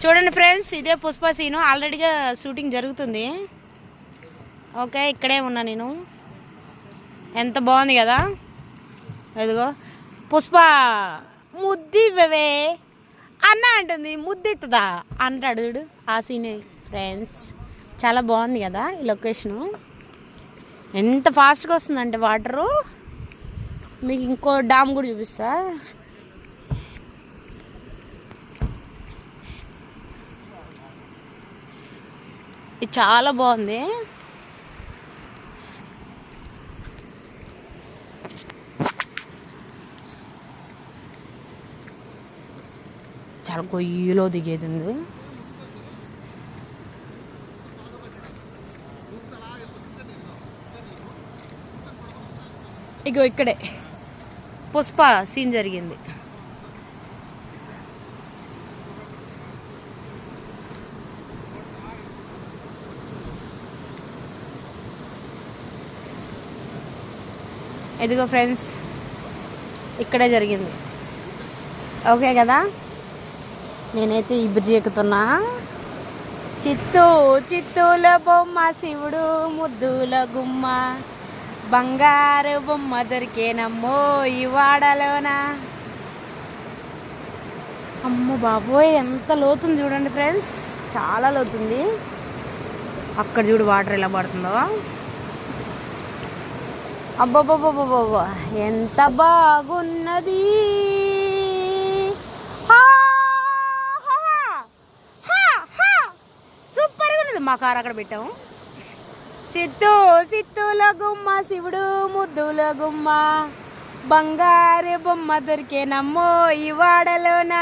చూడండి ఫ్రెండ్స్, ఇదే Pushpa scene. ఆల్రెడీగా shooting జరుగుతుంది. ఓకే, ఇక్కడే ఉన్నా నేను. ఎంత బాగుంది కదా. ఇదిగో పుష్ప ముద్దివ్వవే అన్న అంటుంది. ముద్దెత్తుదా అంటాడు చూడు, ఆ సీన్ ఫ్రెండ్స్. చాలా బాగుంది కదా ఈ లొకేషను. ఎంత ఫాస్ట్గా వస్తుందంటే వాటరు. మీకు ఇంకో డామ్ కూడా చూపిస్తా. ఇది చాలా బాగుంది. చాలా గొయ్యిలో దిగేది ఉంది. ఇగో ఇక్కడే పుష్ప సీన్ జరిగింది. ఇదిగో ఫ్రెండ్స్, ఇక్కడే జరిగింది. ఓకే కదా. నేనైతే ఈ బ్రిడ్జి ఎక్కుతున్నా. చిత్తూల బొమ్మ శివుడు ముద్దుల గుమ్మ, బంగారు బొమ్మ దొరికేనమ్మో ఈ వాడలోన. అమ్మ బాబోయ్, ఎంత లోతుంది చూడండి ఫ్రెండ్స్, చాలా లోతుంది. అక్కడ చూడు వాటర్ ఎలా పడుతుందో. అబ్బబ్బబ్బబ్బబ్బా, ఎంత బాగున్నది. సూపర్గా ఉన్నది. మా కారు అక్కడ పెట్టాము. చిత్తూల గుమ్మ శివుడు ముద్దుల గుమ్మ, బంగారు బొమ్మ దొరికేనమ్మో ఈ వాడలోన.